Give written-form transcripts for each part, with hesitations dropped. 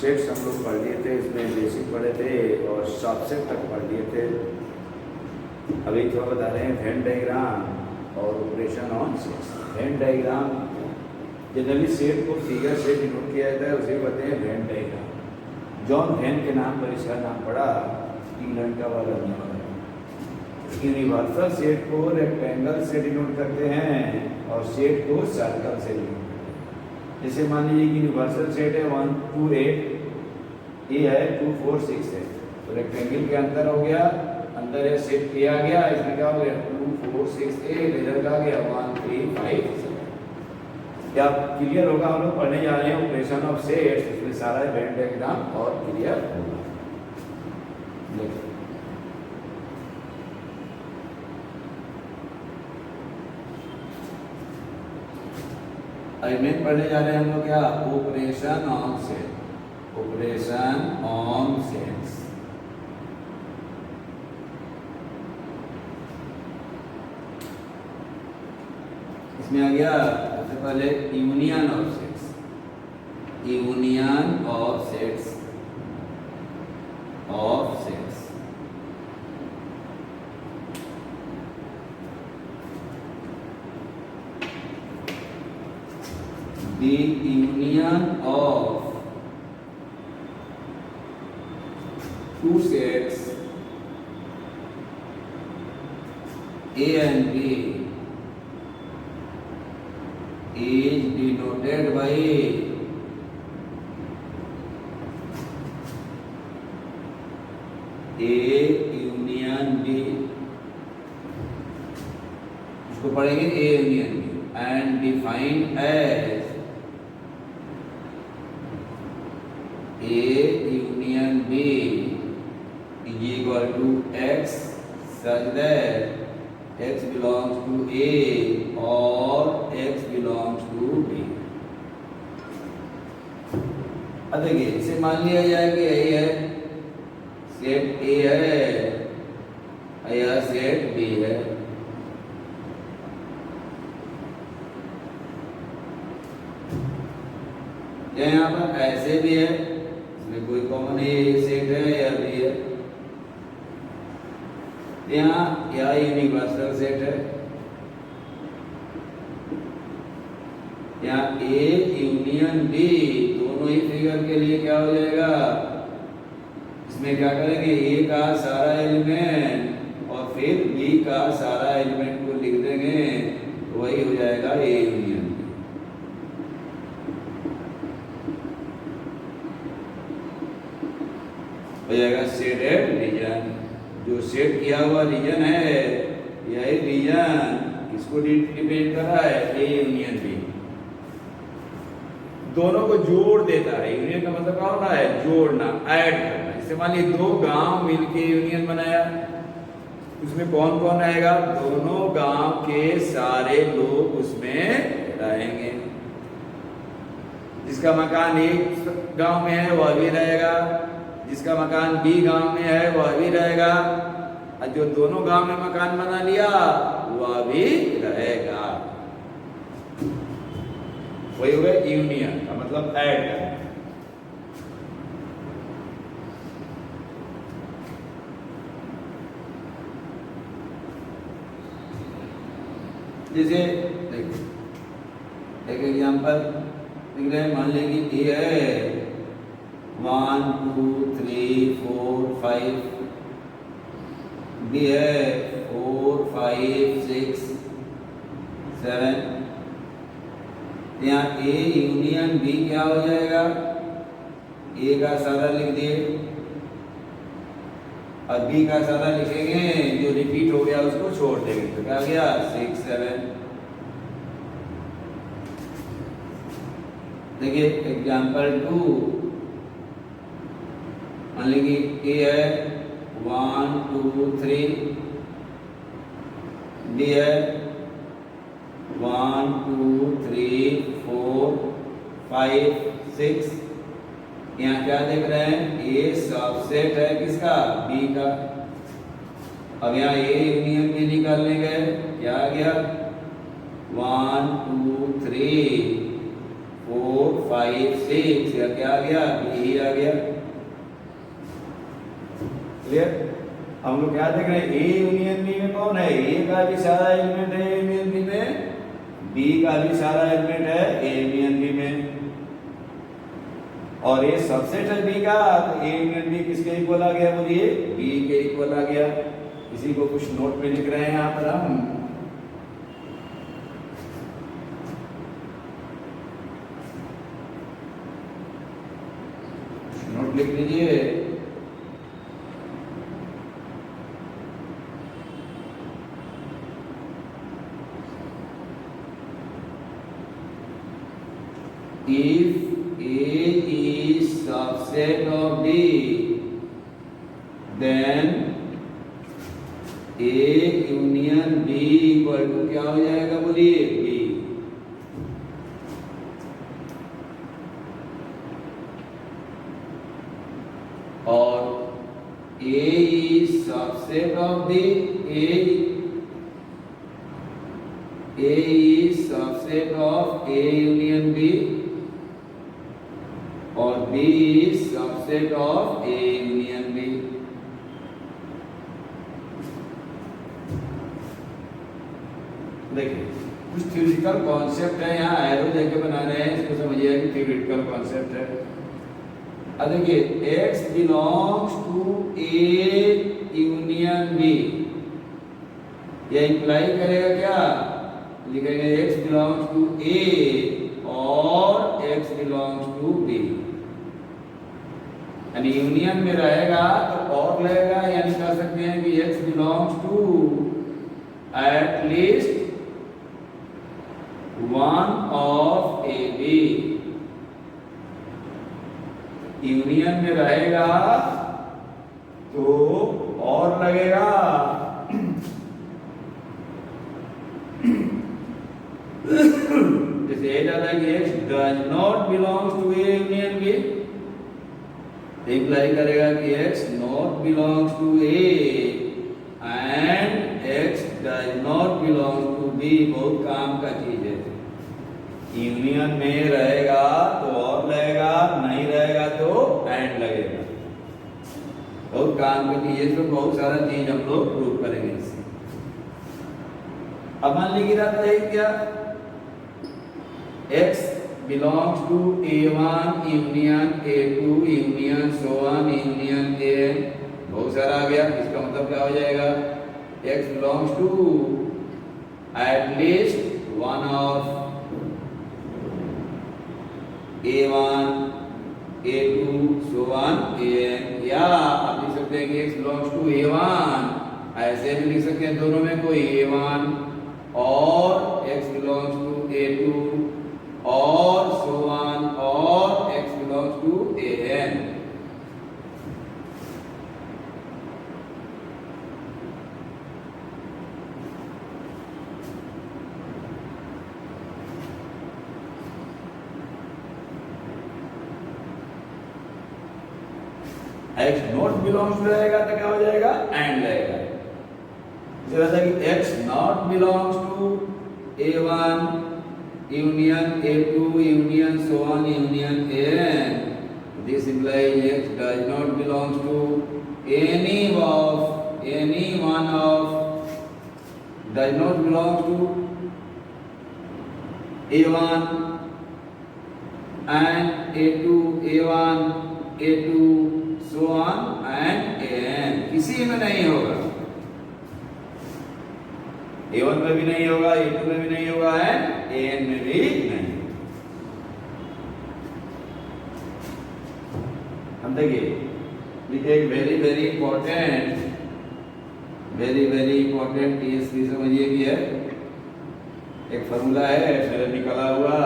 Sets हम लोग पढ़ लिए थे, इसमें बेसिक पढ़े थे और सबसेट तक पढ़ लिए थे। अभी थोड़ा बता रहे हैं वेन डायग्राम और operation on sets. Venn diagram generally set को फिगर से डिनोट किया जाता है, उसे कहते हैं वेन डायग्राम। जॉन वेन के नाम पर इसका नाम पड़ा, इंग्लैंड का वाला नियम है। यूनिवर्सल सेट को रेक्टेंगल से डिनोट करते हैं और सेट को सर्कल से डिनोट करते हैं। जैसे मान लीजिए यूनिवर्सल सेट है 1 2 8, ये है 2 4 6 है, तो रेक्टेंगल के अंदर हो गया, अंदर है सेट ए आ गया, इसमें क्या हो गया 2 4 6 8, इधर का आ गया 1 3 5 7। क्या क्लियर होगा? हम लोग पढ़ने जा रहे हैं ऑपरेशन ऑफ सेट्स, इसमें सारा वेन डायग्राम और क्लियर होगा। देखिए में पढ़ने जा रहे हैं हम लोग क्या, operation on set. Operation on sets इसमें आ गया सबसे पहले union of sets. Union of sets the union of two sets A and B is denoted by A union B, इसको पढ़ेंगे A union B, and defined as A union B is equal to X such that X belongs to A or X belongs to B। अब देखिए इसे मान लिया जाए कि यही है सेट A है, यह सेट B है। यहाँ पर ऐसे भी है, इसमें कोई कॉमन सेट है या भी है, यहाँ यह यूनिवर्सल सेट है, यहाँ A यूनियन B दोनों ही फिगर के लिए क्या हो जाएगा, इसमें क्या करेंगे A का सारा एलिमेंट और फिर B का सारा एलिमेंट को लिख देंगे, तो वही हो जाएगा A यूनियन। हो जाएगा सेटेड रीजन। जो सेट किया हुआ रीजन है, यही रीजन इसको डिपेंड कर रहा है ए यूनियन बी, दोनों को जोड़ देता है। यूनियन का मतलब क्या होता है, जोड़ना, ऐड करना। जैसे मान लीजिए दो गांव मिलके यूनियन बनाया, उसमें कौन कौन रहेगा, दोनों गांव के सारे लोग उसमें रहेंगे। जिसका मकान एक गांव में है वह भी रहेगा, जिसका मकान बी गांव में है वह भी रहेगा, और जो दोनों गांव में मकान बना लिया वह भी रहेगा। वही हो गया यूनियन का मतलब ऐड करना। जैसे एक एग्जांपल लिख रहे हैं, मान लें कि ये है 1 2 3 4 5, बी है 4 5 6 7। यहाँ ए यूनियन बी क्या हो जाएगा, ए का सारा लिख दिए और बी का सारा लिखेंगे, जो रिपीट हो गया उसको छोड़ देंगे, तो क्या गया 6 7। देखिए एग्जाम्पल 2, मान लीजिए ए है 1 2 3, बी है 1 2 3 4 5 6। यहाँ क्या देख रहे हैं, ए सबसेट है किसका, बी का। अब यहाँ ए यूनियन भी निकालने गए, क्या आ गया 1 2 3 4 5 6 या क्या आ गया, बी आ गया। क्लियर? हम लोग क्या देख रहे हैं, ए यूनियन बी में कौन है, ए का भी सारा एलिमेंट है ए यूनियन बी में, बी का भी सारा एलिमेंट है ए यूनियन बी में, और ये सबसेट है बी का, तो ए यूनियन बी किसके इक्वल आ गया, बोलिए बी के इक्वल आ गया। इसी को कुछ नोट में लिख रहे हैं यहाँ पर हम, नोट लिख लीजिए। If A is subset of B, then A union B equal to क्या हो जाएगा, बोलिए B। और A is subset of B, A is subset of A union B, और B is subset of A union B। देखिए कुछ theoretical concept है, यहाँ एरो देके बना रहे हैं, इसको समझिए कि थ्योरेटिकल कॉन्सेप्ट है। अब देखिए X belongs to A union B, ये इंप्लाई करेगा क्या, लिखेंगे X बिलोंग्स टू A और X बिलोंग्स टू B, यानी यूनियन में रहेगा तो और लगेगा, यानी कह सकते हैं कि X belongs to at least one of A B, union में रहेगा तो और लगेगा, जैसे ये डाला कि X does not belongs to A union B, imply करेगा कि X not belongs to A and X does not belongs to B, बहुत काम का चीज है। यूनियन में रहेगा तो और लगेगा, नहीं रहेगा तो एंड लगेगा, बहुत काम का चीज है, तो बहुत सारा चीज हम लोग प्रूव करेंगे इससे। अब मान लीजिए रहता है क्या, X belongs to A1 union A2 union so on union A, बहुत सारा आ गया, इसका मतलब क्या हो जाएगा, X belongs to at least one of A1 A2 so on AN, या आप लिख सकते हैं कि X belongs to A1, ऐसे भी लिख सकते हैं दोनों में कोई A1 और X belongs to A2 और so on और X belongs to AN। X not belongs to रहेगा तो क्या हो जाएगा, एंड रहेगा। जैसा कि X not belongs to A1 union A2 union so on union AN, this implies X does not belongs to any one of does not belong to A1 and A2 A1 A2 so on and AN, किसी में नहीं होगा, A1 में भी नहीं होगा, A2 में भी नहीं होगा एंड AN में भी नहीं। हम देखिए एक वेरी इंपॉर्टेंट TSP समझिए कि है, एक फॉर्मूला है मेरे निकला हुआ,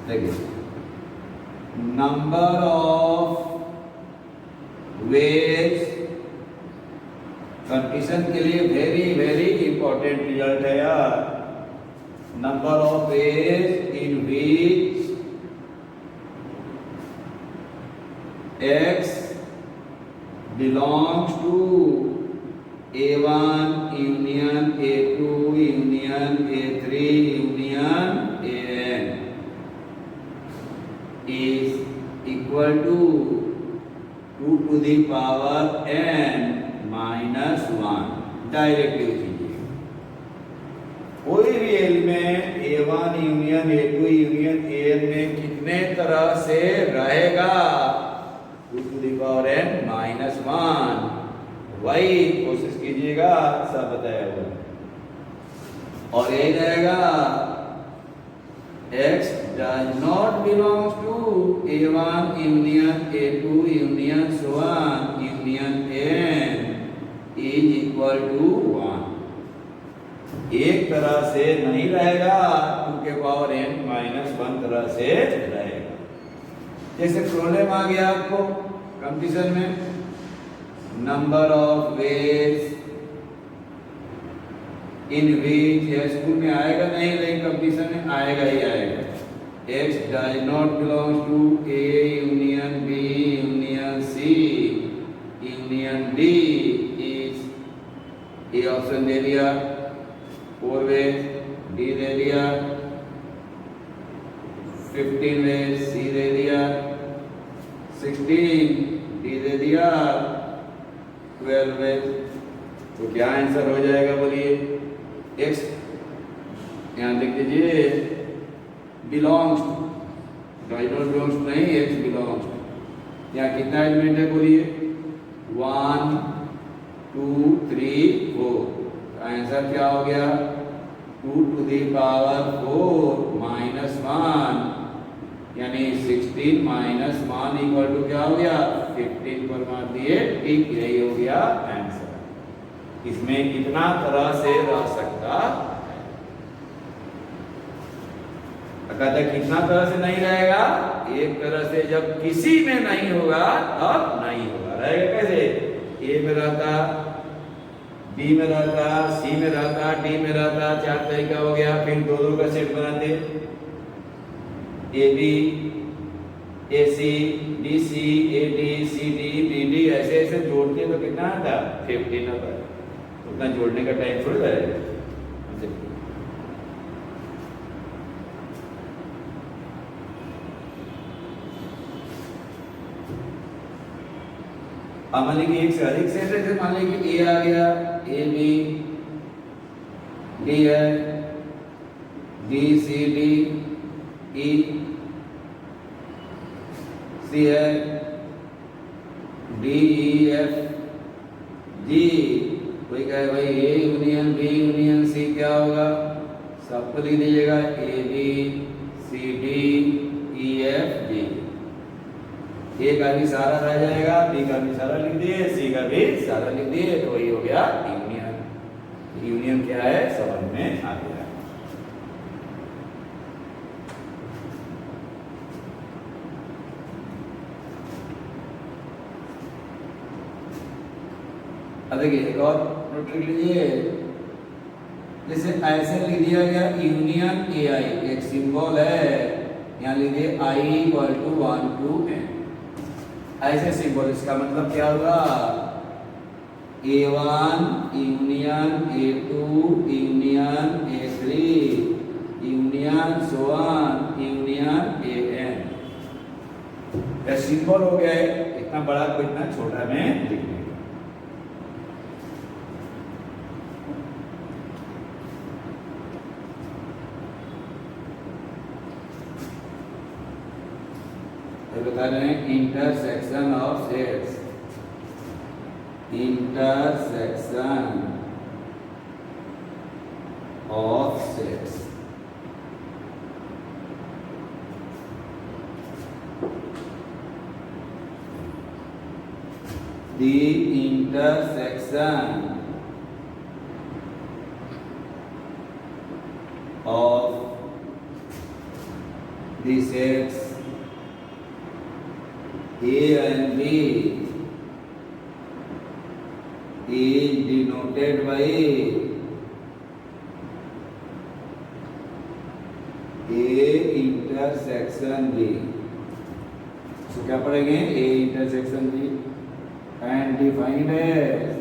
देखिए नंबर ऑफ वेव्स कंडीशन के लिए वेरी इंपॉर्टेंट रिजल्ट है यार, number of waves in which X belongs to A1 union A2 union A3 union AN, is equal to 2 to the power n minus 1 direct use कीजिए। कोई भी element A1 union A2 union AN में कितने तरह से रहेगा 2 to the power n minus 1 वही कोशिश कीजिएगा, सब बताया हुआ। और यही रहेगा X does not belongs to A1 union A2 union so on union N is equal to 1। एक तरह से नहीं रहेगा, 2 के पावर n माइनस 1 तरह से रहेगा। जैसे प्रॉब्लम आ गया आपको कंपटीशन में, नंबर ऑफ वेज इन विच, या स्कूल में आएगा नहीं लेकिन कंपटीशन में आएगा ही आएगा। X does not belong to A union B union C union D is A option दे दिया 4 वेज, D दे दिया 15 वेज, C दे दिया 16, D दे दिया 12 वेज। तो क्या आंसर हो जाएगा बोलिए? X यहाँ लिख दीजिए belongs to, does not belongs to नहीं, X बिलोंग्स टू। यहाँ कितना एलिमेंट है बोलिए? 1 2 3 4। आंसर क्या हो गया? 2 to the power 4 माइनस 1 यानी 16 माइनस 1 इक्वल टू क्या हो गया? 15 पर मार दिए, ठीक यही हो गया आंसर। इसमें कितना तरह से रह सकता है, कहता कितना तरह से नहीं रहेगा? एक तरह से जब किसी में नहीं होगा तब नहीं होगा। रहेगा कैसे? ए में रहता, बी में रहता, सी में रहता, डी में रहता, 4 तरीका हो गया। फिर दो का सेट बनाते, A B A C D C A D C D B D, ऐसे ऐसे जोड़ते तो कितना आता? 15 आता। उतना जोड़ने का टाइम थोड़ी लगेगा। अब मान लीजिए एक से अधिक सेट है, मान लीजिए ए आ गया, ए बी डी है, B C D E C है, डी ई एफ जी। कोई कहे भाई A union B union C क्या होगा? सबको लिख दीजिएगा A B C D E F G. A का भी सारा रह जाएगा, बी का भी सारा लिख दिए, सी का भी सारा लिख दिए, तो वही हो गया यूनियन। यूनियन क्या है समझ में आ गया। अब देखिए एक और नोट लिख लीजिए, जैसे ऐसे लिख दिया गया यूनियन ए आई, एक सिंबल है, यहाँ लिखिए I equal to 1 to n, ऐसे सिंबल। इसका मतलब क्या होगा? A1 union A2 union A3 union so on union AN। यह सिंबल हो गया है, इतना बड़ा को इतना छोटा में लिखने का। बता रहे हैं intersection of sets, intersection of sets. The intersection of the sets A and B is denoted by A intersection B। तो क्या पढ़ेंगे? A intersection B and defined as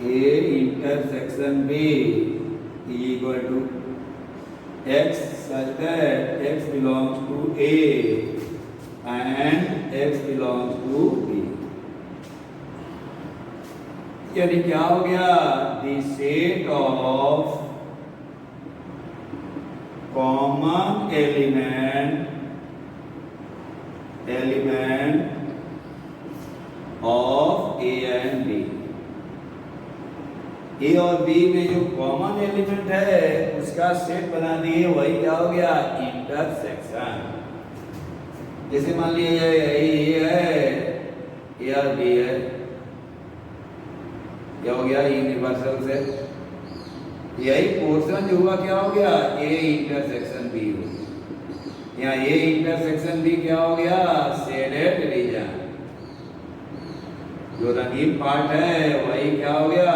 A intersection B equal to x such that x belongs to A and x belongs to B। यानी क्या हो गया? the set of common element of A and B। ए और B में जो common element है उसका set बना दिए, वही क्या हो गया? इंटरसेक्शन। जैसे मान लिया ये है, ए और बी है, क्या हो गया? यूनिवर्सल से यही पोर्शन जो हुआ क्या हो गया? ए इंटरसेक्शन बी हो। यहाँ ए इंटरसेक्शन बी क्या हो गया? Shaded region. जो रंगीन पार्ट है वही क्या हो गया?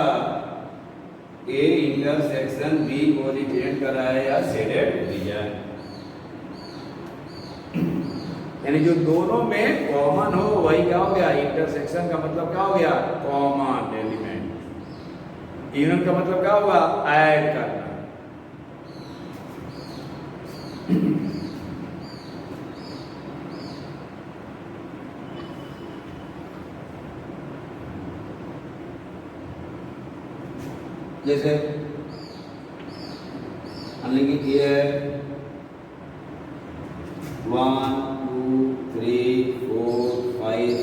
ए इंटरसेक्शन बी को रिप्रेजेंट कर रहा है या शेडेड रीजन। यानी जो दोनों में कॉमन हो वही क्या हो गया? इंटरसेक्शन का मतलब क्या हो गया? Common element. यूनियन का मतलब क्या होगा? ऐड करना। जैसे अनलिखित ये है 1 2 3 4 5,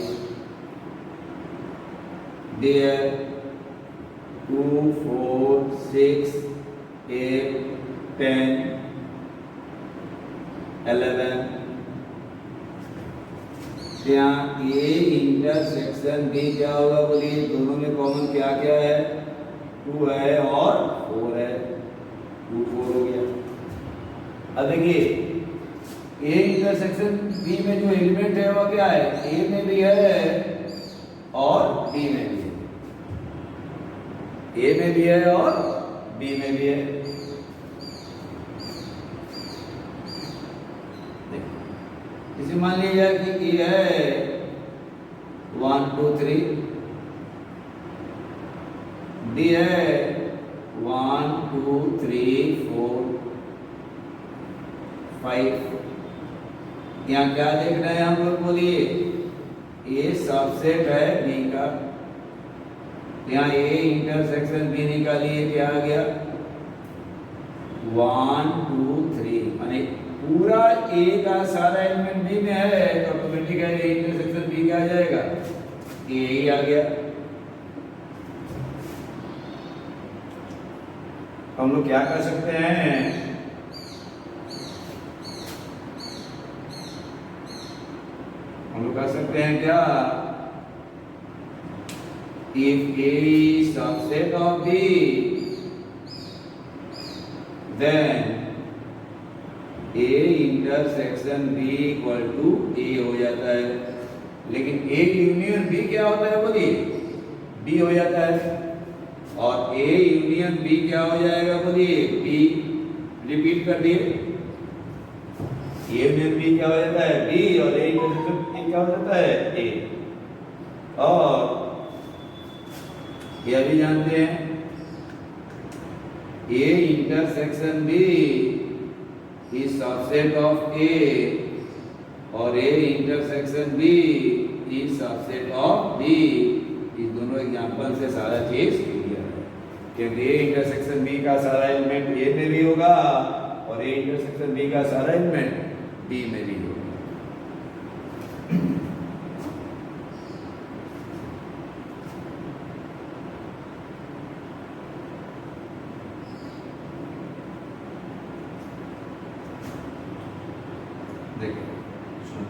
there 2 4 6 8 10 11। यहाँ ए इंटरसेक्शन बी क्या होगा? बोलिए दोनों में कॉमन क्या क्या है? 2 है और 4 है, 2 4 हो गया। अब देखिए ए इंटरसेक्शन बी में जो एलिमेंट है वो क्या है? ए में भी है और बी में भी है। ए में भी है और बी में भी है। इसे मान लीजिए कि ए है 1 2 3, डी है 1 2 3 4 5। यहाँ क्या देख रहे हैं हम लोग? बोलिए ए सबसेट है बी का। यहाँ ए इंटरसेक्शन बी निकालिए, क्या आ गया? 1 2 3, माने पूरा ए का सारा एलिमेंट बी में है तो ऑटोमेटिकली इंटरसेक्शन बी क्या आ जाएगा? ए ही आ गया। हम लोग क्या कर सकते हैं? हम लोग कर सकते हैं क्या? If A is subset of B, then A intersection B equal to A हो जाता है। लेकिन A यूनियन B क्या होता है? बोलिए B हो जाता है। और A यूनियन B क्या हो जाएगा? बोलिए B। रिपीट कर दिए, A यूनियन B क्या हो जाता है? B, और A इंटरसेक्शन B क्या हो जाता है? A। और यह भी जानते हैं A intersection B is subset of A और A intersection B is subset of B। इस दोनों एग्जांपल से सारा चीज क्लियर है, क्योंकि A इंटरसेक्शन B का सारा एलिमेंट A में भी होगा और A इंटरसेक्शन B का सारा एलिमेंट B में भी होगा।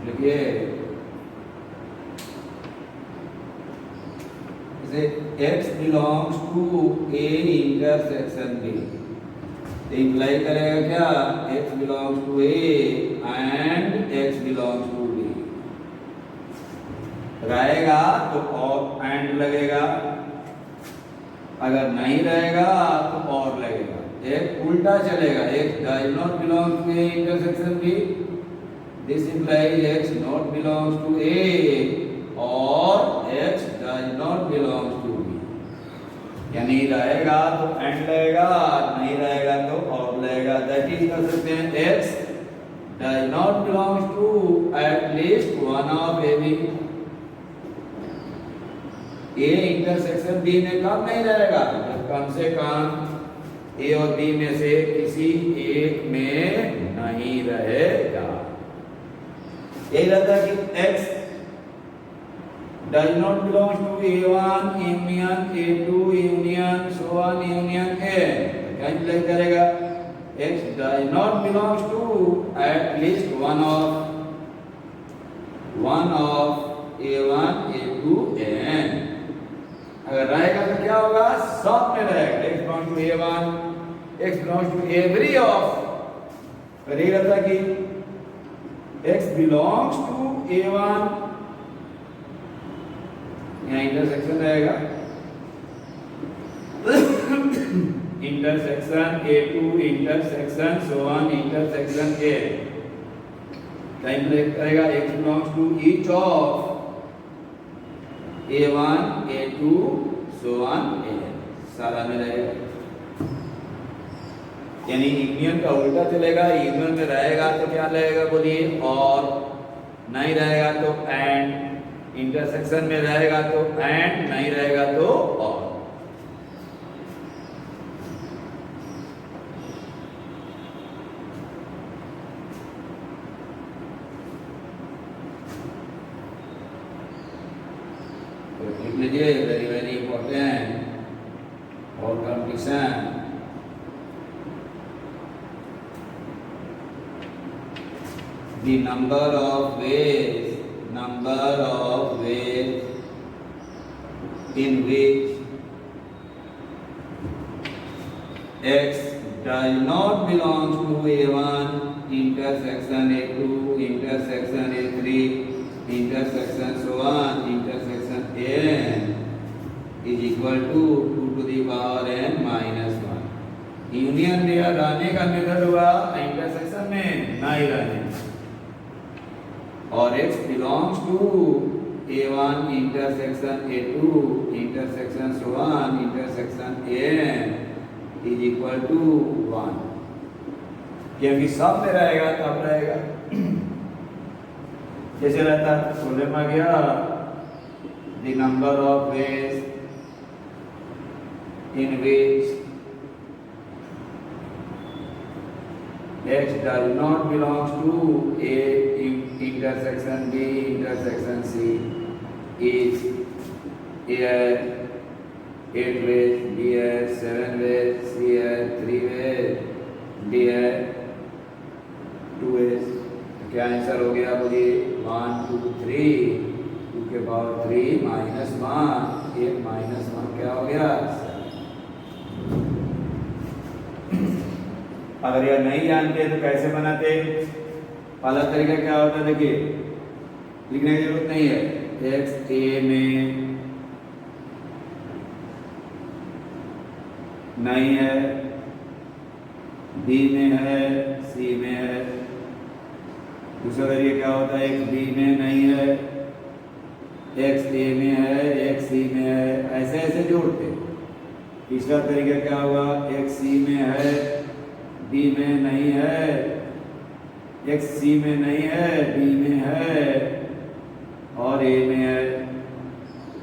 देखिए x belongs to A intersection B, imply करेगा क्या? x belongs to A and x belongs to B। रहेगा तो और एंड लगेगा, अगर नहीं रहेगा तो और लगेगा। एक उल्टा चलेगा, x does not belong to A intersection B, this implies x not belongs to A or x does not belongs to B। यानी रहेगा तो एंड लगेगा, नहीं रहेगा तो और और लगेगा दैट इज कर सकते हैं x does not belongs to at least one of A B. A intersection B में कब नहीं रहेगा, जब कम से कम ए और बी में से किसी एक में नहीं रहेगा। यही रहता है कि x does not belong to A1 union A2 union so on union A, क्या इंप्लाई करेगा, x does not belongs to at least one of A1 A2 N। अगर रहेगा तो क्या होगा, सब में रहेगा, x belongs to A1, x belongs to every of, अगर ये रहता कि x belongs to A1, यहाँ इंटरसेक्शन रहेगा intersection A2 intersection so on intersection A, क्या इंप्लाई करेगा, x belongs to each of A1 A2 so on A, सारा में रहेगा। यानी यूनियन का उल्टा चलेगा, यूनियन में रहेगा तो क्या लगेगा बोलिए, और नहीं रहेगा तो एंड, इंटरसेक्शन में रहेगा तो एंड, नहीं रहेगा तो और। तो लिख लीजिए, वेरी वेरी इंपॉर्टेंट और condition. The number of ways in which x does not belong to A1 intersection A2 intersection A3 intersection so on intersection N is equal to 2 to the power n minus 1। Union में रहने का method हुआ intersection में नहीं रहने, और x belongs to A1 intersection A2 intersection so on intersection N is equal to 1। क्योंकि सब में रहेगा तब रहेगा, जैसे रहता है प्रॉब्लम आ गया, the number of ways in which x does not belongs to A intersection B intersection C is A 8 ways, B है 7 ways, C है 3 ways, D है 2 ways। तो क्या आंसर हो गया बोलिए, 1 2 3, 2 के पावर 3 माइनस 1, 1 माइनस 1 क्या हो गया। अगर यह नहीं जानते तो कैसे बनाते, पहला तरीका क्या होता है, देखिए लिखने की जरूरत नहीं है, x A में नहीं है, B में है, C में है। दूसरा तरीका क्या होता है, x B में नहीं है, x A में है, x C में है, ऐसे ऐसे जोड़ते। तीसरा तरीका क्या हुआ, x C में है, B में नहीं है, x C में नहीं है, B में है और A में है।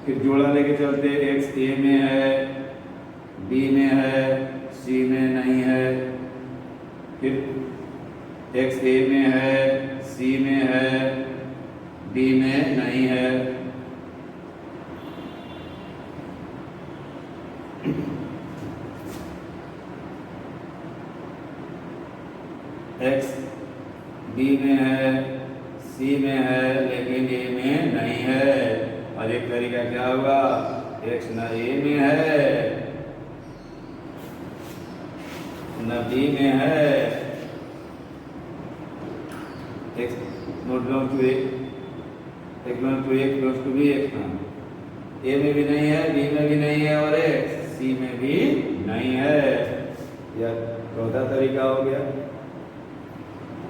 फिर जोड़ा लेके चलते, x A में है, B में है, C में नहीं है, फिर x A में है, C में है, D में नहीं है। x B में है, C में है, लेकिन A में नहीं है। और एक तरीका क्या होगा, x न A में है न B में है, x not belongs to A, x belongs to A, belongs to B, x ना A में भी नहीं है, B में भी नहीं है और x C में भी नहीं है। यह चौथा तरीका हो गया।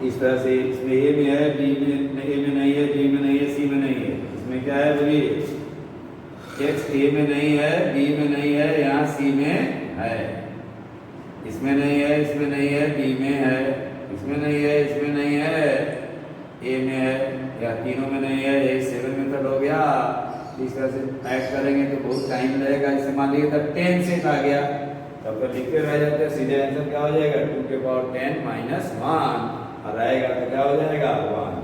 इस तरह से इसमें A में है, B में A में नहीं है, B में नहीं है, C में नहीं है। इसमें क्या है बोलिए, x A में नहीं है, B में नहीं है, यहाँ C में है। इसमें नहीं है, इसमें नहीं है, बी में है, इसमें नहीं है, इसमें नहीं है, ए में है, या तीनों में नहीं है, ये 7 मेथड हो गया। इस तरह से ऐड करेंगे तो बहुत टाइम लगेगा। इसे मान लीजिए तब 10 से आ गया, तब तो लिखते रह जाते हैं। सीधे आंसर क्या हो जाएगा 2 के पावर 10 माइनस 1 और आएगा तो क्या हो जाएगा 1।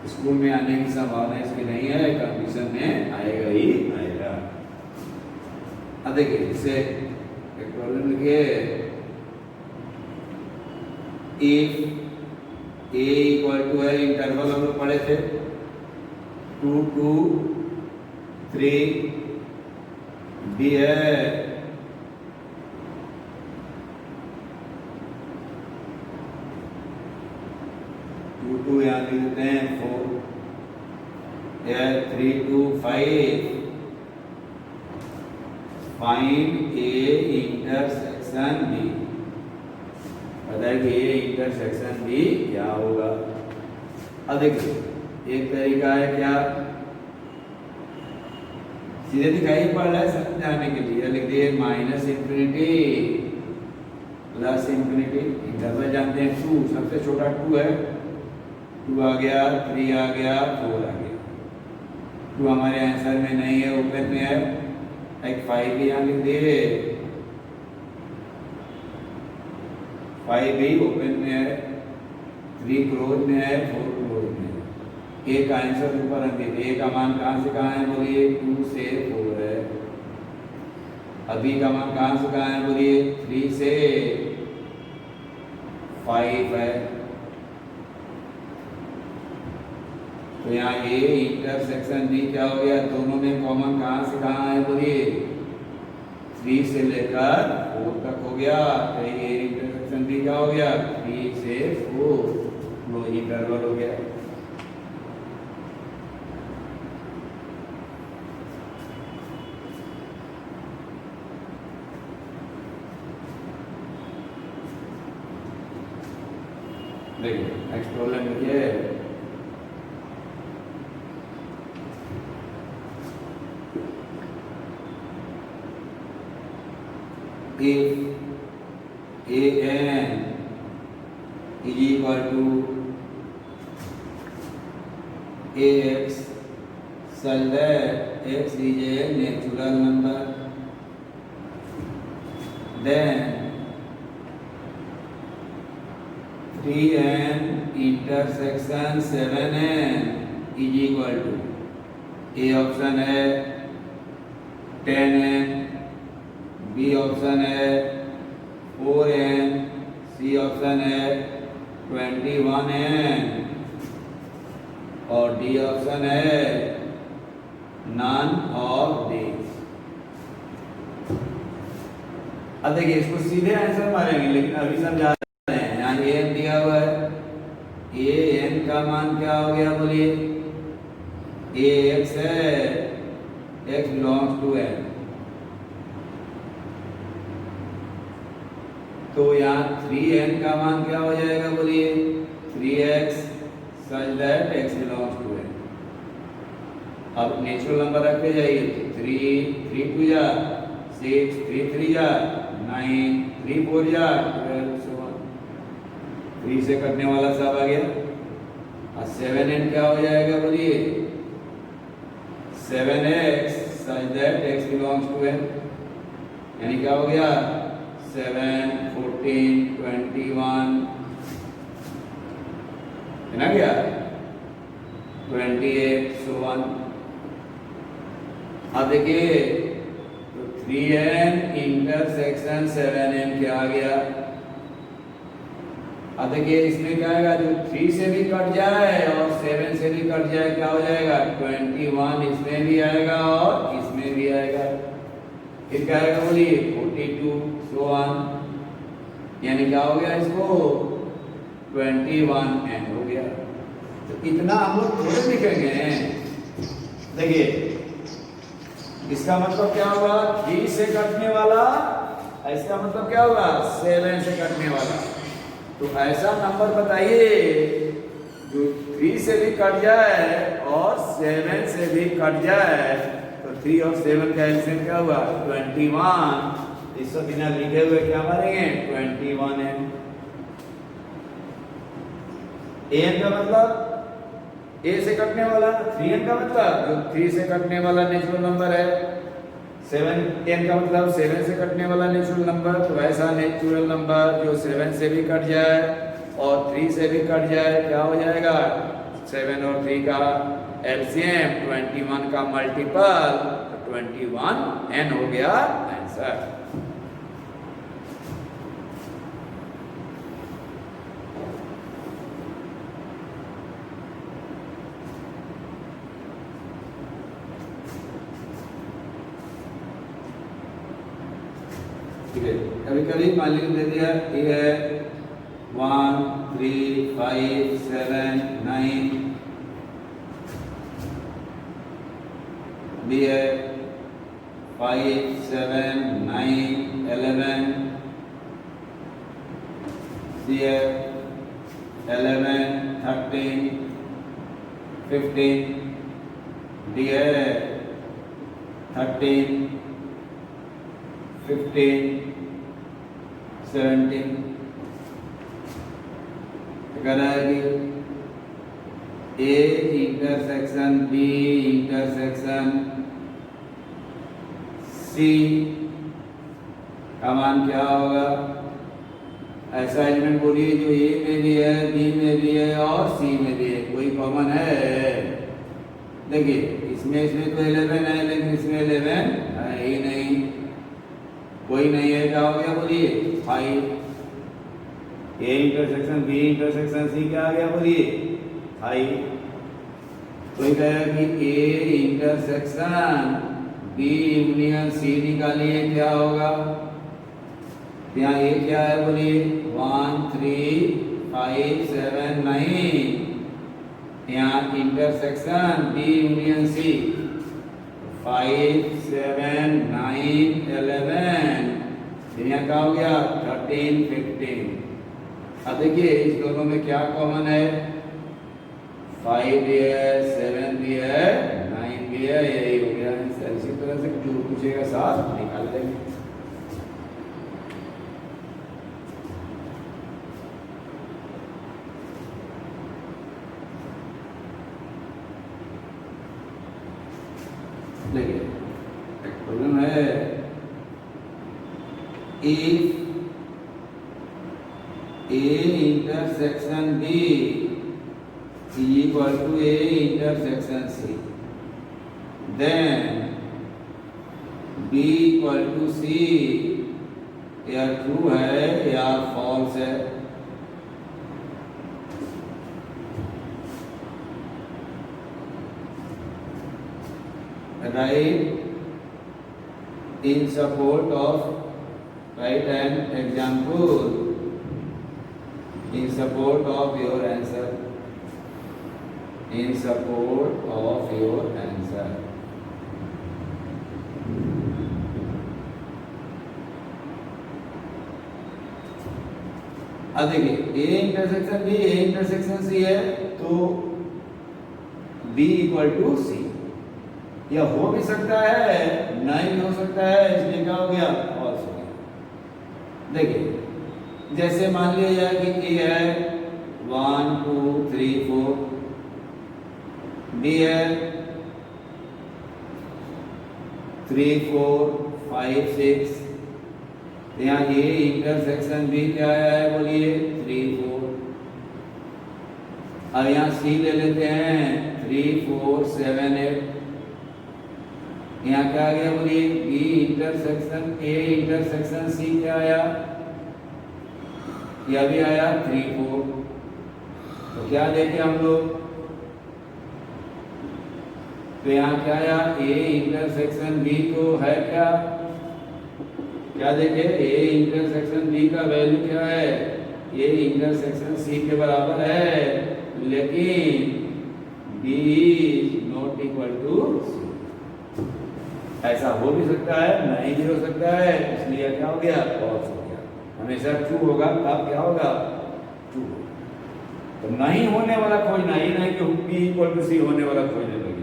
स्कूल में आने की संभावना इसकी नहीं है, कंडीशन में आएगा ही आएगा। अब देखिए इसे एक प्रॉब्लम लिखिए, इफ ए इक्वल टू है, इंटरवल हम लोग पढ़े थे 2 2 3 डी है, टू यहाँ लिख देते हैं 4, 3 2 5। फाइंड ए इंटरसेक्शन बी, बताइए कि ए इंटरसेक्शन बी क्या होगा। अब देखिए एक तरीका है क्या, सीधे दिखाई पड़ रहा है समझाने के लिए, लिख दिए minus infinity plus infinity. Interval जानते हैं 2, सबसे छोटा 2 है, 2 आ गया, 3 आ गया, 4 आ गया। 2 हमारे आंसर में नहीं है, ओपन में है। एक 5 भी यहाँ लिख दिए, 5 भी ओपन में है, 3 क्लोज में है, 4 क्लोज में है। ए का आंसर ऊपर रख दीजिए। ए का मान कहाँ से कहाँ है बोलिए 2 से 4 है। अभी का मान कहाँ से कहाँ है बोलिए 3 से 5 है। तो यहाँ ए इंटरसेक्शन बी क्या हो गया, दोनों में कॉमन कहाँ से कहाँ है बोलिए 3 से लेकर 4 तक हो गया। तो ए इंटरसेक्शन बी क्या हो गया 3 से 4, वो इंटरवल हो गया। देखिए नेक्स्ट प्रॉब्लम लिखिए, if an is equal to ax such that x is a natural number, then 3n intersection 7n is equal to, A option है 10n, बी ऑप्शन है 4n, सी ऑप्शन है 21n और D option है none of these. अब देखिए इसको सीधे answer मारेंगे, लेकिन अभी समझा रहे हैं। यहाँ ए एन दिया हुआ है, ए एन का मान क्या हो गया बोलिए, ए एक्स है, एक्स बिलोंग्स टू एन। तो यहाँ 3n का मान क्या हो जाएगा बोलिए 3x such that x belongs to n। अब नेचुरल नंबर रखते जाइए, 3 2 जा 6, 3 3 जा 9, 3 4 जा 12, so on। 3 से कटने वाला सब आ गया। और 7n क्या हो जाएगा बोलिए 7x such that x belongs to n, यानी क्या हो गया 7 14 21 है ना क्या 28 so on। अब देखिए तो 3n इंटरसेक्शन 7n क्या आ गया। अब देखिए इसमें क्या आएगा, जो 3 से भी कट जाए और 7 से भी कट जाए क्या हो जाएगा 21, इसमें भी आएगा और इसमें भी आएगा। फिर क्या आएगा बोलिए 42 so on, यानी क्या हो गया इसको 21n हो गया। तो इतना हम लोग थोड़े लिखेंगे। देखिए इसका मतलब क्या होगा 3 से कटने वाला, इसका मतलब क्या होगा 7 से कटने वाला। तो ऐसा नंबर बताइए जो 3 से भी कट जाए और 7 से भी कट जाए। तो 3 और 7 का एलसीएम क्या हुआ 21, इसको बिना लिखे हुए क्या मारेंगे 21 एन। एन का मतलब ए से कटने वाला, 3n का मतलब जो 3 से कटने वाला नेचुरल नंबर है, 7n का मतलब 7 से कटने वाला नेचुरल नंबर। तो ऐसा नेचुरल नंबर जो 7 से भी कट जाए और 3 से भी कट जाए, क्या हो जाएगा 7 और 3 का एलसीएम 21 का मल्टीपल, तो 21n हो गया आंसर। कभी कभी मान लीजिए दे दिया ये है 1 3 5 7 9, बी है 5 7 9 11, सी है 11 13 15, डी है 13 15 17। कह रहा है कि A intersection B intersection C का मान क्या होगा। ऐसा एलिमेंट बोलिए जो ए में भी है, बी में भी है और सी में भी है, कोई कॉमन है। देखिए इसमें तो 11 है, लेकिन इसमें 11 है ही नहीं, कोई नहीं है। क्या हो गया बोलिए 5। A intersection B intersection C क्या आ गया बोलिए 5। कोई कहेगा कि A intersection B union C निकालिए, क्या होगा। यहाँ ये क्या है बोलिए 1 3 5 7 9, यहाँ इंटरसेक्शन बी यूनियन सी 5 7 9 11, यहाँ क्या हो गया 13 15। अब देखिए इस दोनों में क्या कॉमन है, 5 भी है 7 भी है 9 भी है, यही हो गया आंसर। इसी तरह से जो पूछेगा साथ निकाल देंगे। देखिए प्रॉब्लम है if A intersection B equal to A intersection C, then B equal to C या ट्रू है या फॉल्स है। Write in support of, write an example in support of your answer, in support of your answer। अब देखिए A intersection B A intersection C है, तो B equal to सी, या हो भी सकता है नहीं भी हो सकता है, इसलिए क्या हो गया फॉल्स हो गया। देखिए जैसे मान लिया जाए कि ए है 1 2 3 4, बी है 3 4 5 6, यहाँ ए इंटरसेक्शन बी क्या है बोलिए 3 4। अब यहाँ सी ले लेते हैं 3 4 7 8, यहाँ क्या आ गया बोलिए B intersection A intersection C क्या आया, यह भी आया 3 4। तो क्या देखे हम लोग, तो यहाँ क्या आया ए इंटरसेक्शन बी तो है क्या देखे ए इंटरसेक्शन बी का वैल्यू क्या है, ए इंटरसेक्शन सी के बराबर है, लेकिन B is not equal to C. ऐसा हो भी सकता है नहीं भी हो सकता है, इसलिए क्या हो गया फॉल्स हो गया। हमेशा ट्रू होगा तब क्या होगा ट्रू होगा। तो नहीं होने वाला खोजना, ये नहीं कि बी इक्वल टू सी होने वाला खोजने लगे।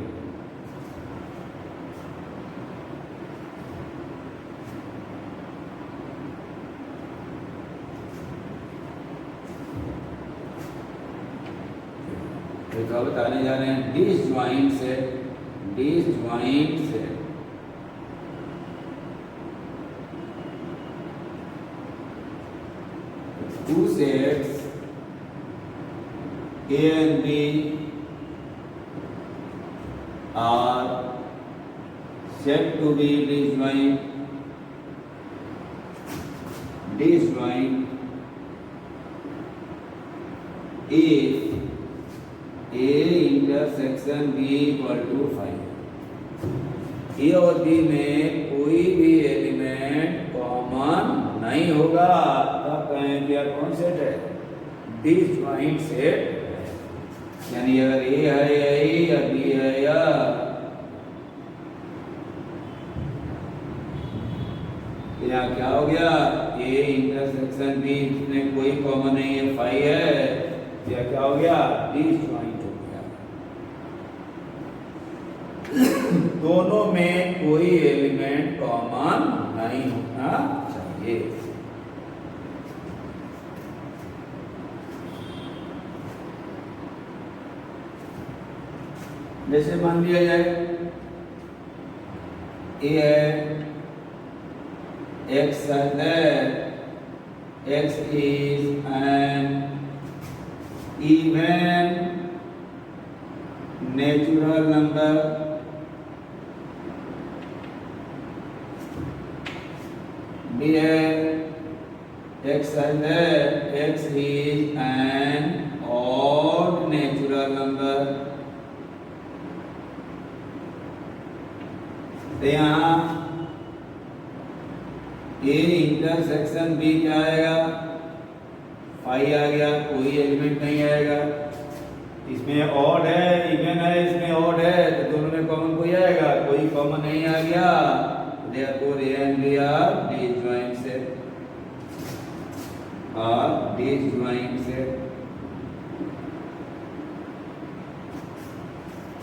तो बताने जा रहे हैं disjoint set, disjoint set. Two sets A and B are said to be disjoint, if A intersection B equal to 5। ए और बी में कोई भी एलिमेंट कॉमन नहीं होगा, तब कहें कि यार कौन सेट है, डिसजॉइंट सेट है। यानी अगर ए है या बी है या यहाँ क्या हो गया, ए इंटरसेक्शन बी में कोई कॉमन नहीं है, 5 है, या क्या हो गया, डिसजॉइंट हो गया। दोनों में कोई एलिमेंट कॉमन नहीं होना चाहिए। जैसे मान लिया जाए ए है, x है, x is an even natural number, b है, x है, x is an odd natural number। तो यहाँ ए इंटरसेक्शन बी क्या आएगा, 5 आ गया, कोई एलिमेंट नहीं आएगा। इसमें ऑड है, इवन है, इसमें ऑड है, तो दोनों में कॉमन कोई आएगा, कोई कॉमन नहीं आ गया। Therefore A and B are disjoint set, are disjoint set.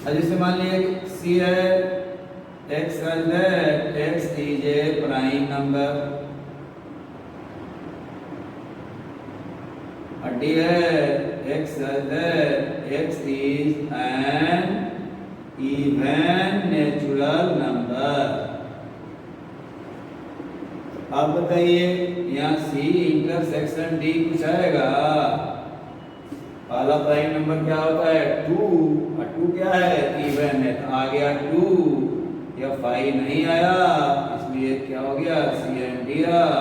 जैसे मान लीजिए सी है, x है, x is a prime number, D है, x है, x is an even natural number। अब बताइए यहाँ C इंटरसेक्शन D कुछ आएगा, पहला प्राइम नंबर क्या होता है, 2, और 2 क्या है, इवन है, तो आ गया 2, या 5 नहीं आया, इसलिए क्या हो गया, C and D are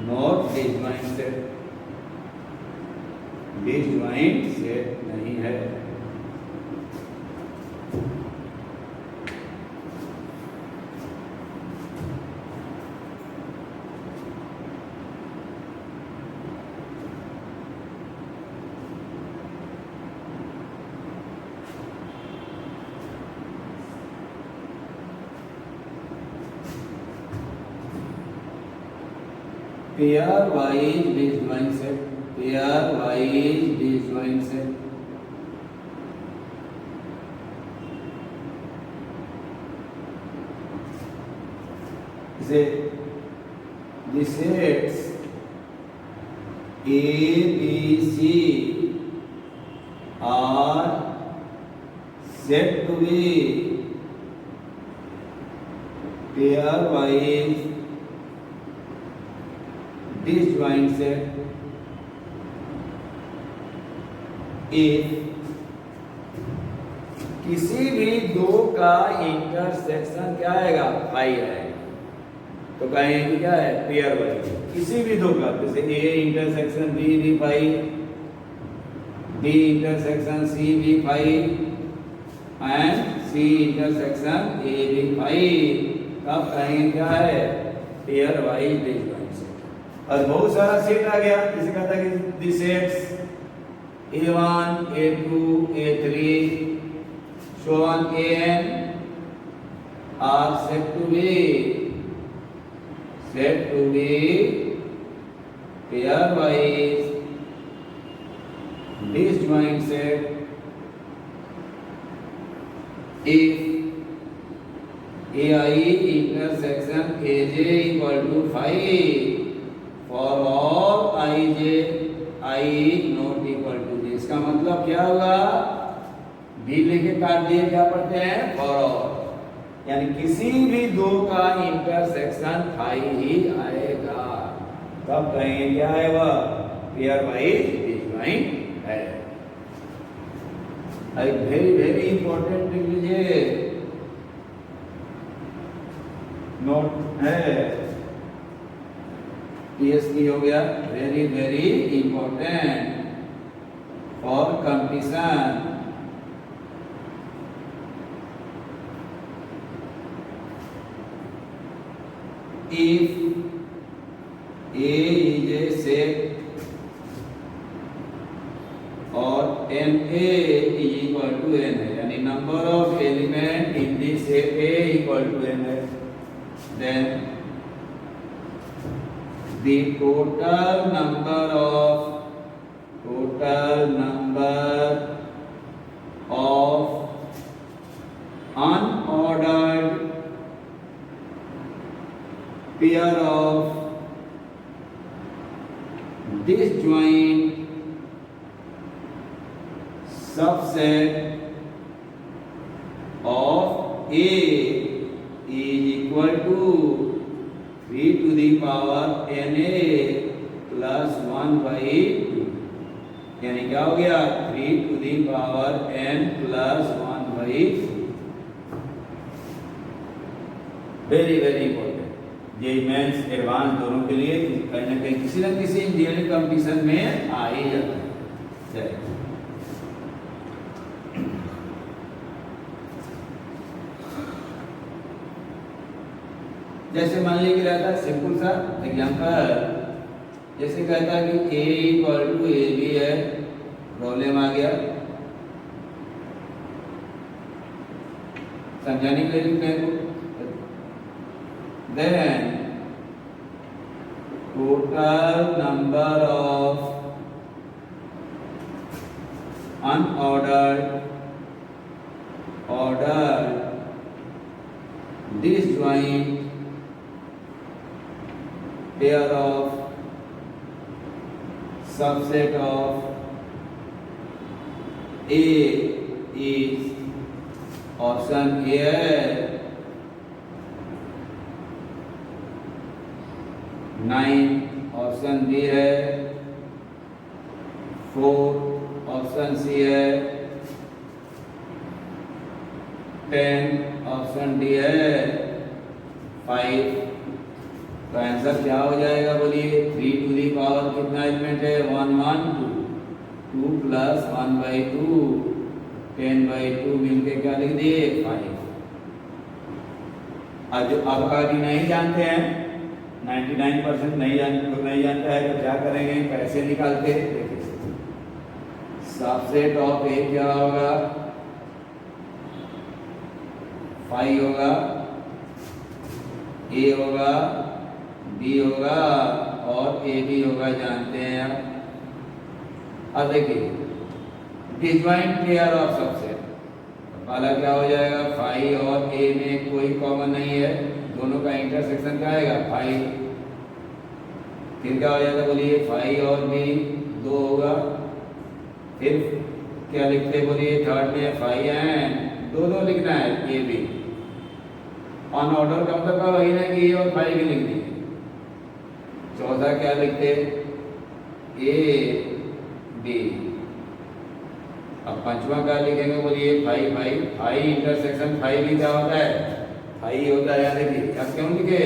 not disjoint set, disjoint set नहीं है। Pairwise disjoint set, pairwise disjoint set. इसे the sets A, B, C are said to be pair wise disjoint set if किसी भी दो का intersection क्या आएगा, पाई आएगा, तो कहेंगे कि क्या है, पेयर वाइज। किसी भी दो का, जैसे ए इंटरसेक्शन बी भी पाई, बी इंटरसेक्शन सी भी पाई, एंड सी इंटरसेक्शन ए भी पाई, तब कहेंगे क्या है, पेयर वाइज डिसजॉइंट सेट। और बहुत सारा सेट आ गया, जैसे कहता है कि दी sets A1, A2, A3 so on An are said to be pairwise disjoint set if AI intersection AJ equal to 5 for all IJ I not equal to J। इसका मतलब क्या होगा, बी लेके काट दिए, क्या पढ़ते हैं, फॉर। यानी किसी भी दो का इंटरसेक्शन फाई ही आएगा। तब कहेंगे क्या है वह, पेयर वाइज डिस्जॉइंट है। वेरी वेरी इंपॉर्टेंट लिख लीजिए, नोट है, पीएसटी हो गया, very very important for competition. If A is a set और NA is equal to N है, यानी number of element in this set A equal to N है, then the total number of unordered pair of disjoint subset of A is equal to 3 to the power Na plus 1 by 2, यानी क्या हो गया, 3 to the power n plus 1 by 2। Very very important, ये mains advance दोनों के लिए कहीं ना कहीं किसी न किसी इंजीनियरिंग कंपटीशन में आ ही जाता है। चलिए, जैसे मान लीजिए रहता है सिंपल सा एग्जांपल, जैसे कहता है कि A equal to A B है, प्रॉब्लम आ गया, समझाने के लिए लिखते हैं, then total number of unordered disjoint pair of subset of A is option A है 9, ऑप्शन बी है 4, ऑप्शन सी है 10, ऑप्शन डी है 5। तो आंसर क्या हो जाएगा बोलिए, 3 टू दी पावर कितना एलिमेंट है, 1 1 2, 2 प्लस 1 बाई 2, 10 बाई 2 मिलके क्या लिख दिए, 5। अब आगे नहीं जानते हैं, 99% नहीं जानता है, तो क्या करेंगे, कैसे निकालते हैं, देखिए सबसेट ऑफ ए क्या होगा, 5 होगा, ए होगा, बी होगा और ए बी होगा, जानते हैं आप। अब देखिए डिजॉइंट पेयर ऑफ सबसेट, पहला क्या हो जाएगा, 5 और ए में कोई कॉमन नहीं है, दोनों का इंटरसेक्शन क्या आएगा, 5। फिर क्या हो जाएगा बोलिए, 5 और बी 2 होगा, फिर क्या लिखते बोलिए, थर्ड में 5 एंड 2 लिखना है, ए बी। ऑन ऑर्डर का मतलब वही ना कि ए और 5 भी लिख दिए। चौथा क्या लिखते, ए बी। अब पांचवा क्या लिखेंगे बोलिए, 5 इंटरसेक्शन 5 भी क्या होता है, 5 होता है। देखिए अब क्यों लिखे,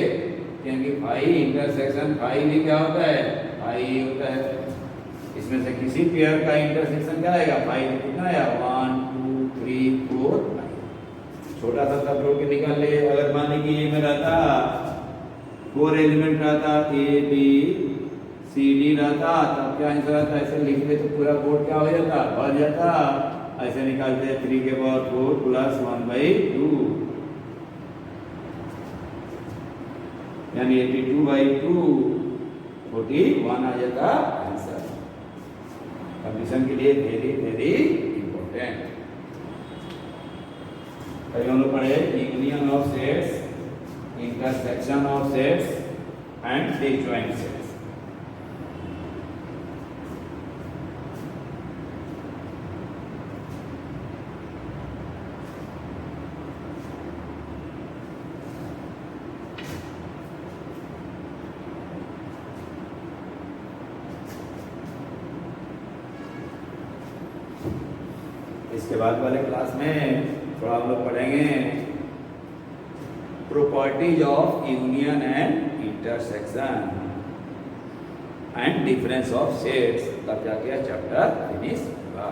क्योंकि 5 इंटरसेक्शन 5 भी क्या होता है, 5 होता है। इसमें से किसी पेयर का इंटरसेक्शन क्या आएगा, 5 कितना आया, 1 2 3 4 5। छोटा सा सब लोग के निकाल ले। अगर मान लीजिए ये में रहता 4 एलिमेंट रहता, ए बी सी डी रहता, तब क्या आंसर आता, ऐसे लिख दे तो पूरा बोर्ड क्या हो जाता, भर जाता। ऐसे निकालते 3 के पावर 4 प्लस 1 बाई 2, यानी 82 बाई 2 41 आ जाता आंसर। कंडीशन के लिए वेरी वेरी इंपॉर्टेंट। कहीं हम लोग पढ़े union of sets, intersection of sets and disjoint sets. इसके बाद वाले क्लास में थोड़ा हम लोग पढ़ेंगे properties of union and intersection and difference of sets, तब जाके चैप्टर फिनिश होगा।